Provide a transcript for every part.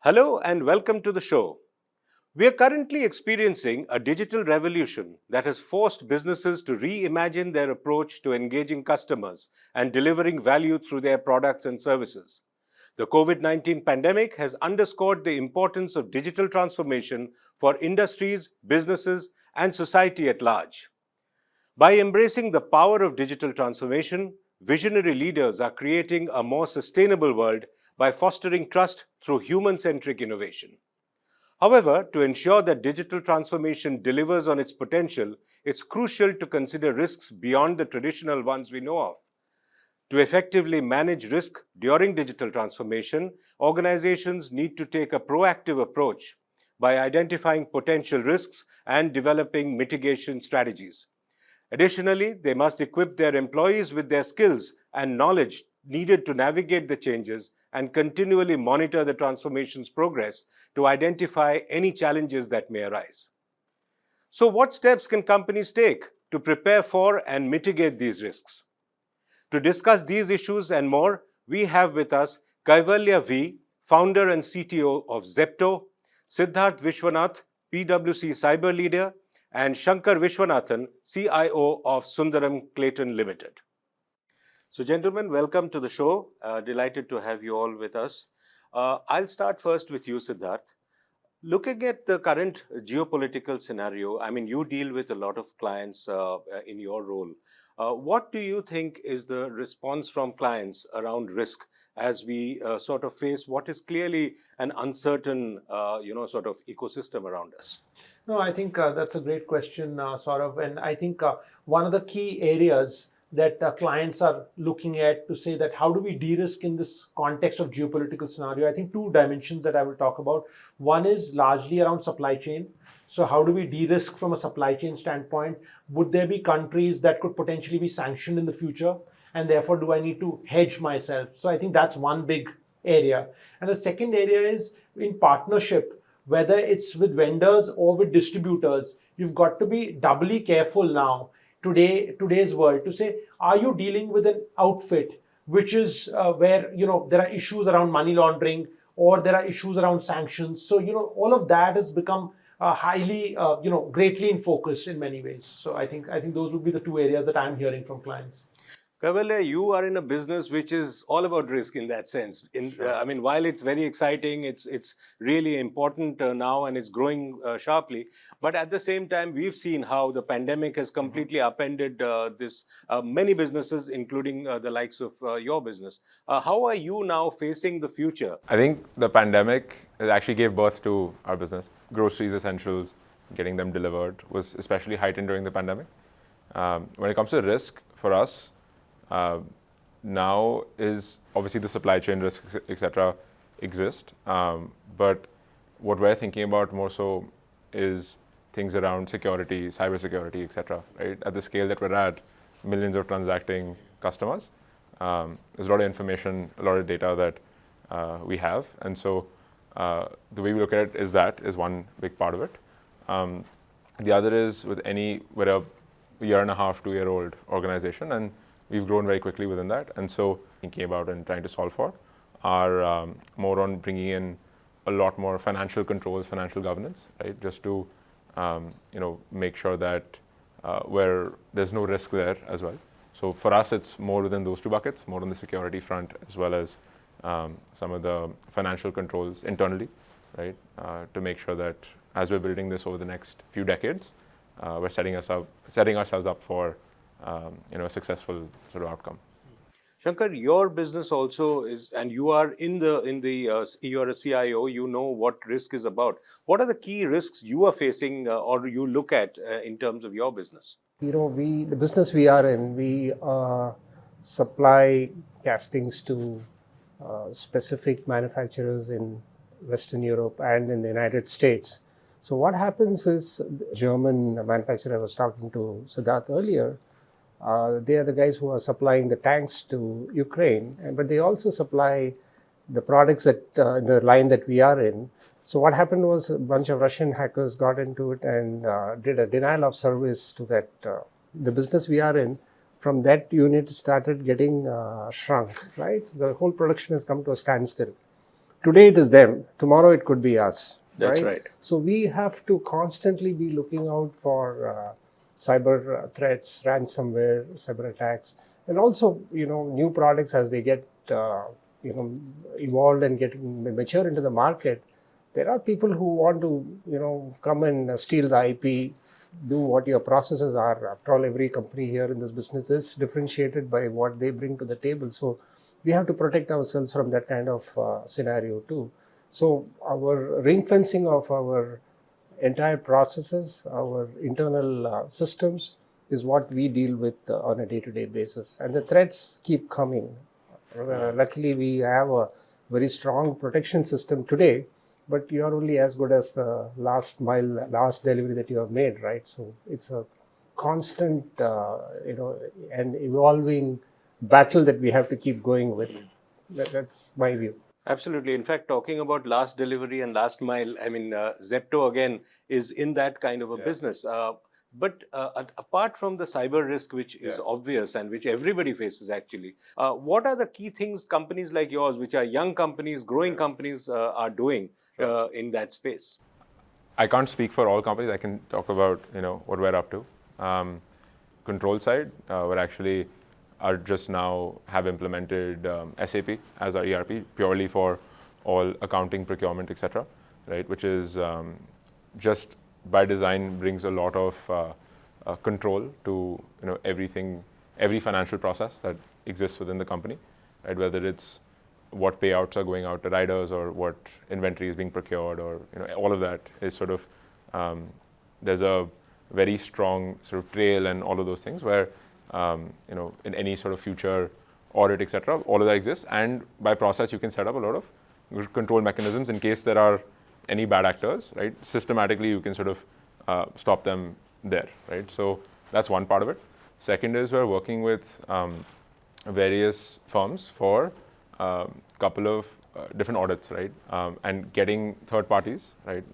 Hello and welcome to the show. We are currently experiencing a digital revolution that has forced businesses to reimagine their approach to engaging customers and delivering value through their products and services. The COVID-19 pandemic has underscored the importance of digital transformation for industries, businesses, and society at large. By embracing the power of digital transformation, visionary leaders are creating a more sustainable world by fostering trust through human-centric innovation. However, to ensure that digital transformation delivers on its potential, it's crucial to consider risks beyond the traditional ones we know of. To effectively manage risk during digital transformation, organizations need to take a proactive approach by identifying potential risks and developing mitigation strategies. Additionally, they must equip their employees with their skills and knowledge needed to navigate the changes and continually monitor the transformation's progress to identify any challenges that may arise. So, what steps can companies take to prepare for and mitigate these risks? To discuss these issues and more, we have with us Kaivalya V, founder and CTO of Zepto, Siddharth Vishwanath, PwC cyber leader, and Shankar Viswanathan, CIO of Sundaram Clayton Limited. So, gentlemen, welcome to the show. Delighted to have you all with us. I'll start first with you, Siddharth. Looking at the current geopolitical scenario, I mean, you deal with a lot of clients in your role. What do you think is the response from clients around risk as we sort of face what is clearly an uncertain, sort of ecosystem around us? No, I think that's a great question, Sourav. And I think one of the key areas that clients are looking at to say that how do we de-risk in this context of geopolitical scenario? I think two dimensions that I will talk about. One is largely around supply chain. So how do we de-risk from a supply chain standpoint? Would there be countries that could potentially be sanctioned in the future? And therefore, do I need to hedge myself? So I think that's one big area. And the second area is in partnership, whether it's with vendors or with distributors, you've got to be doubly careful now, today's world, to say, are you dealing with an outfit which is where, there are issues around money laundering or there are issues around sanctions. So, all of that has become highly, greatly in focus in many ways. So I think those would be the two areas that I'm hearing from clients. Kaivalya, you are in a business which is all about risk in that sense. I mean, while it's very exciting, it's really important now and it's growing sharply. But at the same time, we've seen how the pandemic has completely upended many businesses, including the likes of your business. How are you now facing the future? I think the pandemic actually gave birth to our business. Groceries, essentials, getting them delivered was especially heightened during the pandemic. When it comes to risk for us, now is obviously the supply chain risks, etc., exist. But what we're thinking about more so is things around security, cybersecurity, etc. Right? At the scale that we're at, millions of transacting customers, there's a lot of information, a lot of data that we have, and so the way we look at it is one big part of it. The other is we're a year and a half, 2-year-old organization, and we've grown very quickly within that. And so thinking about and trying to solve for are more on bringing in a lot more financial controls, financial governance, right? Just to make sure that where there's no risk there as well. So for us, it's more within those two buckets, more on the security front as well as some of the financial controls internally, right? To make sure that as we're building this over the next few decades, we're setting ourselves up for a successful sort of outcome. Shankar, your business also is, and you are you're a CIO. You know what risk is about. What are the key risks you are facing, or you look at in terms of your business? The business we are in, we supply castings to specific manufacturers in Western Europe and in the United States. So what happens is, the German manufacturer I was talking to Siddharth earlier, they are the guys who are supplying the tanks to Ukraine, but they also supply the products that the line that we are in. So what happened was a bunch of Russian hackers got into it and did a denial of service to that. The business we are in, from that unit started getting shrunk, right? The whole production has come to a standstill. today it is them, tomorrow it could be us. That's right. So we have to constantly be looking out for cyber threats, ransomware, cyber attacks, and also new products as they get evolved and getting mature into the market. There are people who want to come and steal the IP, do what your processes are. After all, every company here in this business is differentiated by what they bring to the table. So we have to protect ourselves from that kind of scenario too. So our ring fencing of our entire processes, our internal systems is what we deal with on a day-to-day basis. And the threats keep coming. Luckily, we have a very strong protection system today, but you are only as good as the last mile, last delivery that you have made, right? So it's a constant, and evolving battle that we have to keep going with. That's my view. Absolutely. In fact, talking about last delivery and last mile, I mean, Zepto again is in that kind of a business. But apart from the cyber risk, which is obvious and which everybody faces actually, what are the key things companies like yours, which are young companies, growing companies, are doing in that space? I can't speak for all companies. I can talk about what we're up to. Control side, we're actually are just now have implemented SAP as our ERP purely for all accounting, procurement, etc. Right, which is just by design brings a lot of control to everything, every financial process that exists within the company. Right, whether it's what payouts are going out to riders or what inventory is being procured, or all of that is sort of there's a very strong sort of trail and all of those things where in any sort of future audit, etc., all of that exists. And by process, you can set up a lot of control mechanisms in case there are any bad actors, right? Systematically, you can sort of stop them there, right? So that's one part of it. Second is we're working with various firms for a couple of different audits, right? And getting third parties, right?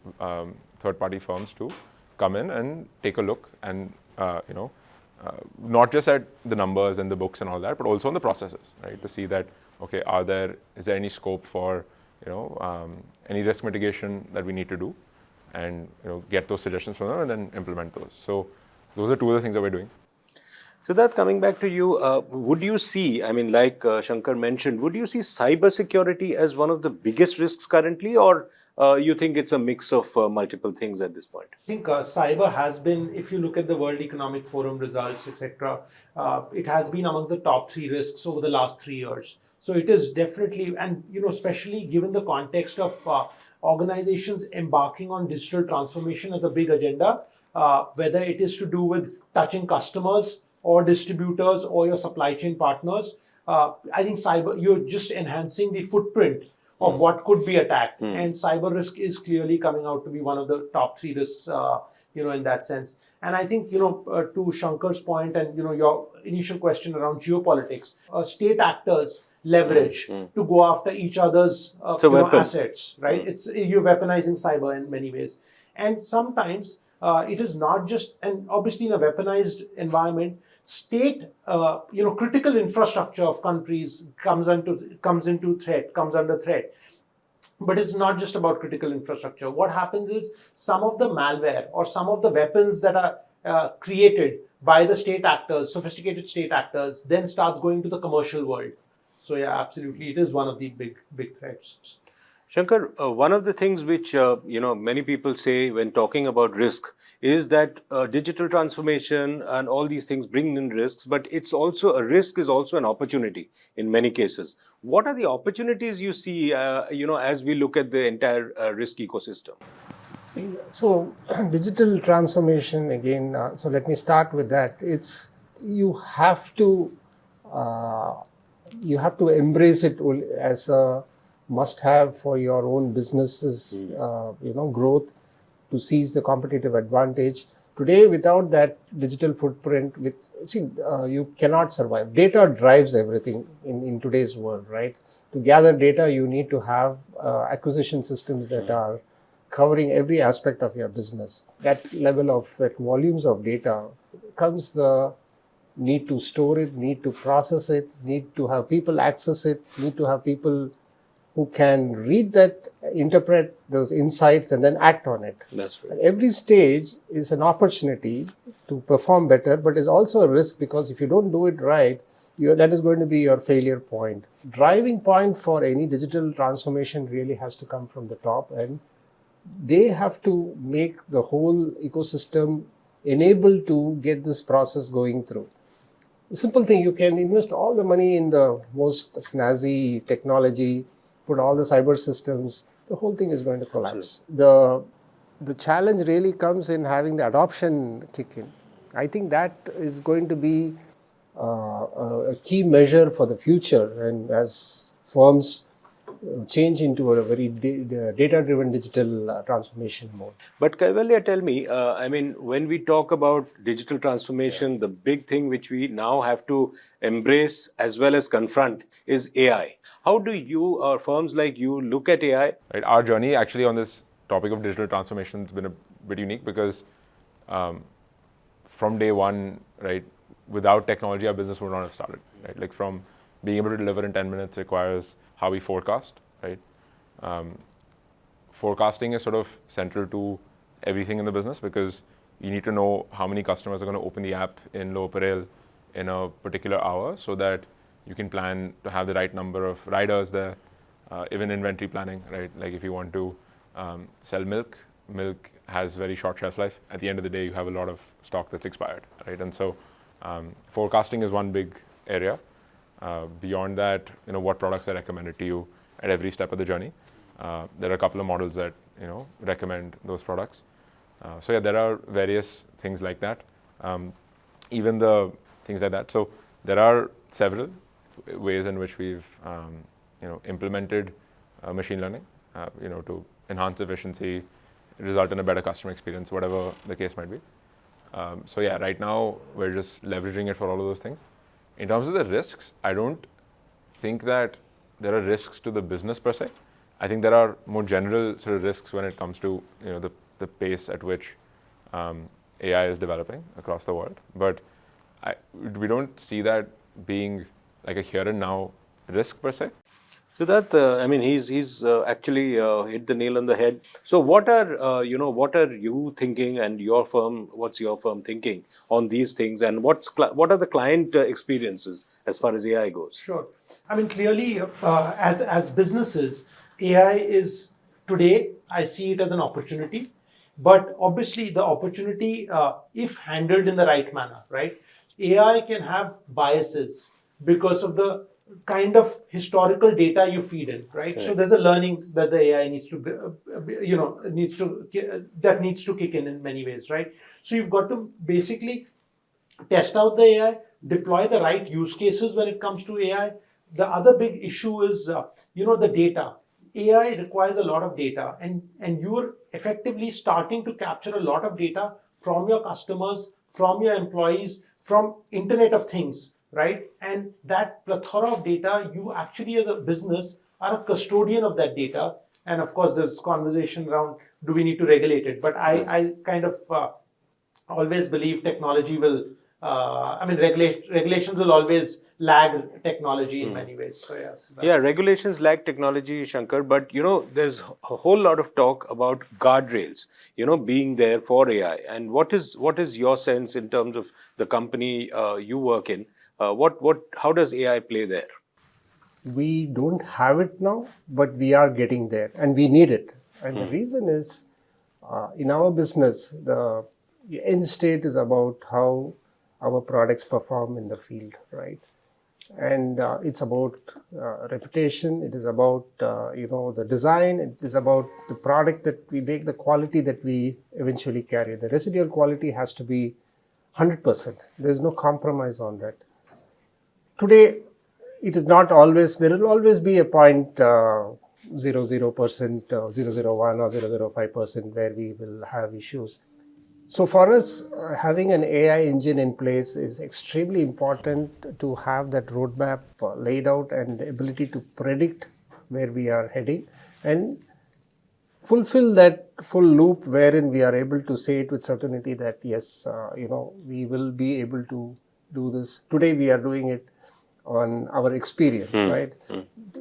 Third-party firms to come in and take a look and not just at the numbers and the books and all that, but also on the processes, right? To see that, okay, is there any scope for, any risk mitigation that we need to do, and get those suggestions from them and then implement those. So those are two of the things that we're doing. Siddharth, coming back to you, would you see, I mean, like Shankar mentioned, would you see cybersecurity as one of the biggest risks currently, or you think it's a mix of multiple things at this point? I think cyber has been, if you look at the World Economic Forum results, etc., it has been amongst the top 3 risks over the last 3 years. So it is definitely, and especially given the context of organizations embarking on digital transformation as a big agenda, whether it is to do with touching customers or distributors or your supply chain partners, I think cyber, you're just enhancing the footprint of what could be attacked. And cyber risk is clearly coming out to be one of the top 3 risks, in that sense. And I think, to Shankar's point and, your initial question around geopolitics, state actors leverage to go after each other's assets, right? You're weaponizing cyber in many ways. And sometimes it is not just, and obviously in a weaponized environment, state, critical infrastructure of countries comes under threat. But it's not just about critical infrastructure. What happens is some of the malware or some of the weapons that are created by the state actors, sophisticated state actors, then starts going to the commercial world. So yeah, absolutely, it is one of the big threats. Shankar, one of the things which many people say when talking about risk is that digital transformation and all these things bring in risks, but it's also a risk is also an opportunity in many cases. What are the opportunities you see, as we look at the entire risk ecosystem? So digital transformation again. So let me start with that. You have to embrace it as a must-have for your own business's growth, to seize the competitive advantage. Today, without that digital footprint, you cannot survive. Data drives everything in today's world, right? To gather data, you need to have acquisition systems that are covering every aspect of your business. That level of volumes of data comes the need to store it, need to process it, need to have people access it, need to have people who can read that, interpret those insights, and then act on it. That's right. At every stage is an opportunity to perform better, but is also a risk, because if you don't do it right, that is going to be your failure point. Driving point for any digital transformation really has to come from the top, and they have to make the whole ecosystem enabled to get this process going through. The simple thing, you can invest all the money in the most snazzy technology, put all the cyber systems, the whole thing is going to collapse. The challenge really comes in having the adoption kick in. I think that is going to be a key measure for the future, and as firms change into a very data-driven digital transformation mode. But Kaivalya, tell me, when we talk about digital transformation, the big thing which we now have to embrace as well as confront is AI. How do you or firms like you look at AI? Right, our journey actually on this topic of digital transformation has been a bit unique because from day one, right, without technology, our business would not have started. Right, like from being able to deliver in 10 minutes requires how we forecast, right? Forecasting is sort of central to everything in the business because you need to know how many customers are going to open the app in low apparel in a particular hour so that you can plan to have the right number of riders there, even inventory planning, right? Like if you want to sell milk has very short shelf life. At the end of the day, you have a lot of stock that's expired, right? And so forecasting is one big area. Beyond that, what products are recommended to you at every step of the journey. There are a couple of models that recommend those products. So yeah, there are various things like that. Even the things like that. So there are several ways in which we've implemented machine learning, to enhance efficiency, result in a better customer experience, whatever the case might be. So yeah, right now we're just leveraging it for all of those things. In terms of the risks, I don't think that there are risks to the business per se. I think there are more general sort of risks when it comes to the pace at which AI is developing across the world. But we don't see that being like a here and now risk per se. So that he's actually hit the nail on the head. So what are you thinking, and your firm? What's your firm thinking on these things, and what are the client experiences as far as AI goes? Sure. Clearly, as businesses, AI is today, I see it as an opportunity, but obviously the opportunity, if handled in the right manner, right? AI can have biases because of the kind of historical data you feed in, right? So there's a learning that the AI needs to kick in many ways, right? So you've got to basically test out the AI, deploy the right use cases when it comes to AI. The other big issue is, the data. AI requires a lot of data, and you're effectively starting to capture a lot of data from your customers, from your employees, from Internet of Things, right? And that plethora of data, you actually as a business are a custodian of that data. And of course, there's conversation around, do we need to regulate it? But I kind of always believe technology will, regulations will always lag technology in many ways. So yes. Yeah, regulations lag technology, Shankar, but there's a whole lot of talk about guardrails, being there for AI. And what is your sense in terms of the company you work in? How does AI play there? We don't have it now, but we are getting there, and we need it. And the reason is, in our business, the end state is about how our products perform in the field, right? And it's about reputation. It is about the design. It is about the product that we make, the quality that we eventually carry. The residual quality has to be 100%. There's no compromise on that. Today, it is not always. There will always be a 0.00%, 001 or 0.05% where we will have issues. So for us, having an AI engine in place is extremely important to have that roadmap laid out and the ability to predict where we are heading and fulfill that full loop wherein we are able to say it with certainty that yes, we will be able to do this. Today we are doing it. on our experience, right?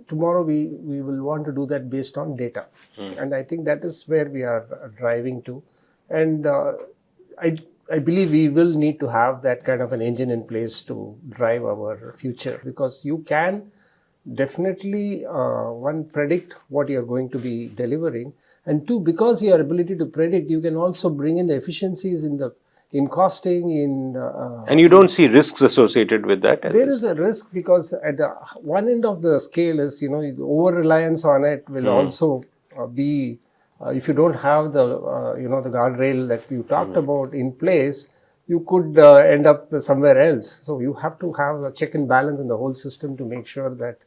Tomorrow we will want to do that based on data. And I think that is where we are driving to. And I believe we will need to have that kind of an engine in place to drive our future, because you can definitely, one, predict what you're going to be delivering, and two, because your ability to predict, you can also bring in the efficiencies in costing, and you don't see risks associated with that? There is a risk, because at the one end of the scale is, the over-reliance on it will also be, if you don't have the, the guardrail that you talked about in place, you could end up somewhere else. So you have to have a check and balance in the whole system to make sure that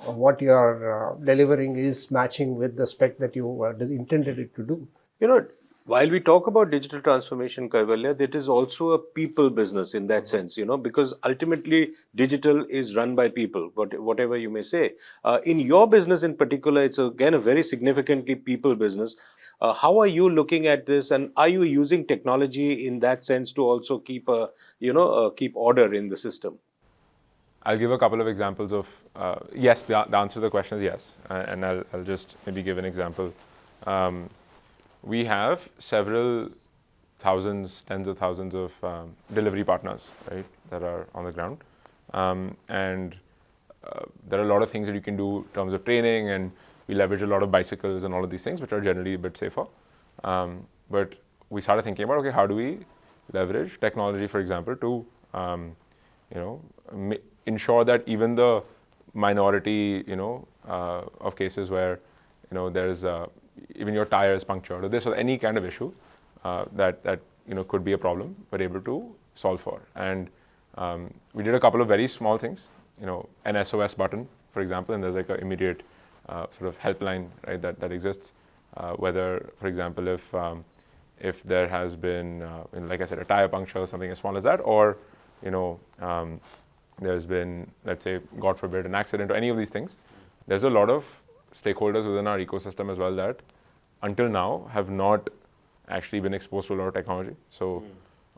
what you are delivering is matching with the spec that you intended it to do. While we talk about digital transformation, Kaivalya, that is also a people business in that sense, because ultimately digital is run by people, whatever you may say. In your business in particular, it's again a very significantly people business. How are you looking at this, and are you using technology in that sense to also keep keep order in the system? I'll give a couple of examples of, yes, the answer to the question is yes. And I'll just maybe give an example. We have several thousands, tens of thousands of delivery partners, right, that are on the ground. And there are a lot of things that you can do in terms of training, and we leverage a lot of bicycles and all of these things, which are generally a bit safer. But we started thinking about, okay, how do we leverage technology, for example, to ensure that even the minority, of cases where, there's even your tire is punctured or this or any kind of issue that could be a problem, we're able to solve for. And we did a couple of very small things, an SOS button, for example, and there's like an immediate sort of helpline, right, that exists. Whether, for example, if there has been, like I said, a tire puncture or something as small as that, or there's been, let's say, God forbid, an accident or any of these things, there's a lot of stakeholders within our ecosystem as well that until now have not actually been exposed to a lot of technology. So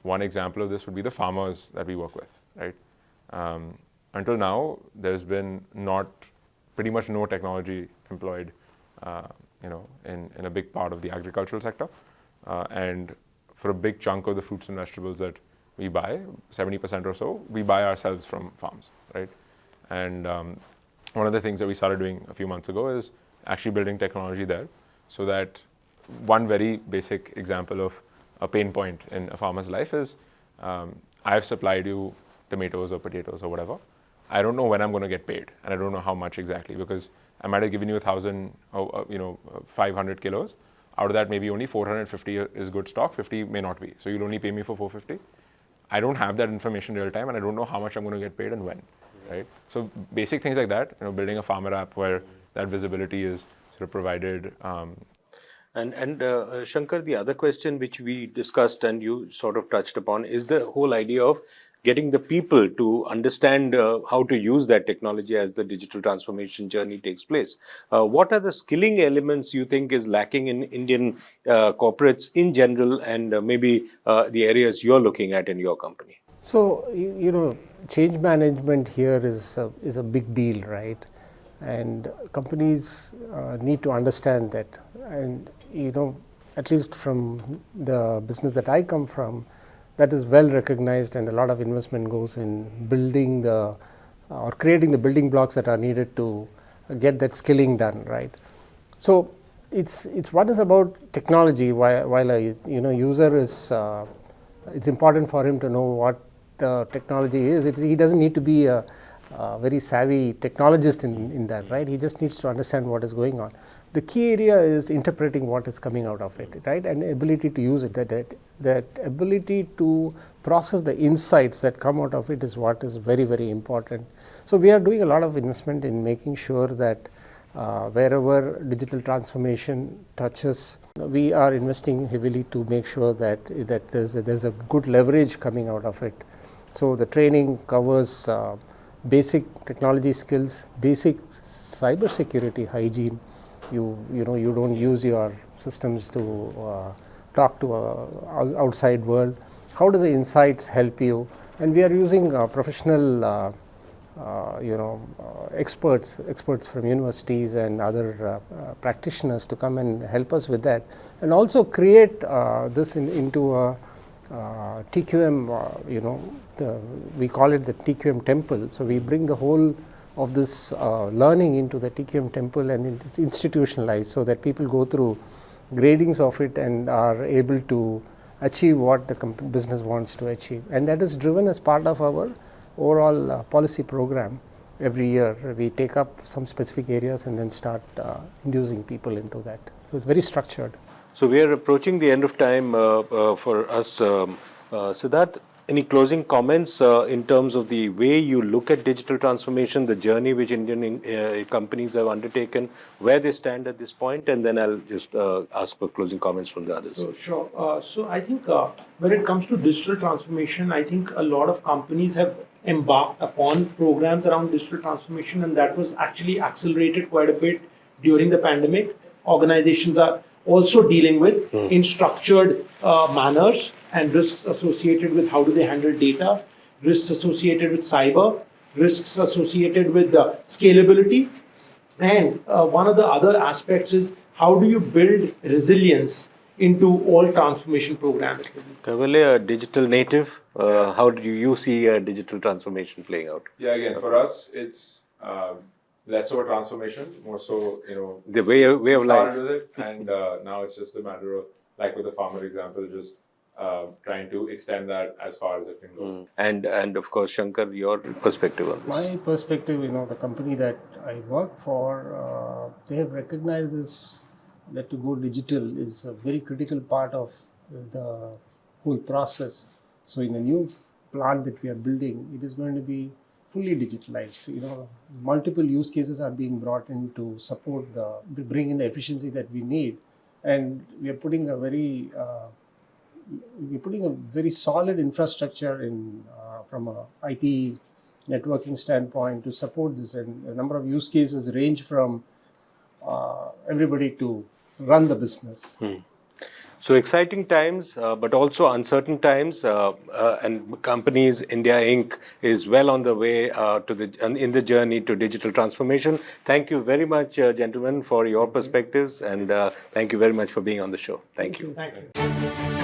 one example of this would be the farmers that we work with, right? Until now, there's been pretty much no technology employed, in a big part of the agricultural sector. And for a big chunk of the fruits and vegetables that we buy, 70% or so, we buy ourselves from farms, right? And one of the things that we started doing a few months ago is actually building technology there, so that one very basic example of a pain point in a farmer's life is, I've supplied you tomatoes or potatoes or whatever. I don't know when I'm going to get paid, and I don't know how much exactly, because I might have given you 500 kilos. Out of that, maybe only 450 is good stock, 50 may not be. So you'll only pay me for 450. I don't have that information real time, and I don't know how much I'm going to get paid and when, right? So basic things like that, building a farmer app where that visibility is sort of provided. And Shankar, the other question which we discussed and you sort of touched upon is the whole idea of getting the people to understand how to use that technology as the digital transformation journey takes place. What are the skilling elements you think is lacking in Indian corporates in general, and maybe the areas you're looking at in your company? So, change management here is a big deal, right? And companies need to understand that. And, at least from the business that I come from, that is well recognized, and a lot of investment goes in building or creating the building blocks that are needed to get that skilling done, right? So it's one is about technology. While a user is, it's important for him to know what the technology is. He doesn't need to be a very savvy technologist in that, right? He just needs to understand what is going on. The key area is interpreting what is coming out of it, right? And ability to use it, that ability to process the insights that come out of it is what is very, very important. So we are doing a lot of investment in making sure that wherever digital transformation touches, we are investing heavily to make sure that there's a good leverage coming out of it. So the training covers basic technology skills, basic cybersecurity hygiene. You don't use your systems to talk to outside world. How does the insights help you? And we are using professional experts from universities and other practitioners to come and help us with that, and also create this into a TQM. We call it the TQM temple. So we bring the whole of this learning into the TQM temple, and it's institutionalized so that people go through gradings of it and are able to achieve what the business wants to achieve. And that is driven as part of our overall policy program. Every year we take up some specific areas and then start inducing people into that. So it's very structured. So we are approaching the end of time for us. Siddharth, any closing comments in terms of the way you look at digital transformation, the journey which Indian companies have undertaken, where they stand at this point, and then I'll just ask for closing comments from the others. So, sure. So I think when it comes to digital transformation, I think a lot of companies have embarked upon programs around digital transformation, and that was actually accelerated quite a bit during the pandemic. Organizations are also dealing with in structured manners and risks associated with how do they handle data, risks associated with cyber, risks associated with scalability. And one of the other aspects is how do you build resilience into all transformation programs. Kaivalya, a digital native, how do you see digital transformation playing out? Yeah, again, for us, it's less so a transformation, more so, the way of life. Started with it, and now it's just a matter of, like with the farmer example, just trying to extend that as far as it can go. And of course, Shankar, your perspective on this. My perspective, the company that I work for, they have recognized this, that to go digital is a very critical part of the whole process. So in the new plant that we are building, it is going to be fully digitalized. Multiple use cases are being brought in to support to bring in the efficiency that we need, and we are putting a very solid infrastructure in from a IT networking standpoint to support this, and a number of use cases range from everybody to run the business. So exciting times, but also uncertain times, and companies, India Inc. is well on the way in the journey to digital transformation. Thank you very much, gentlemen, for your perspectives, and thank you very much for being on the show. Thank you. Thank you.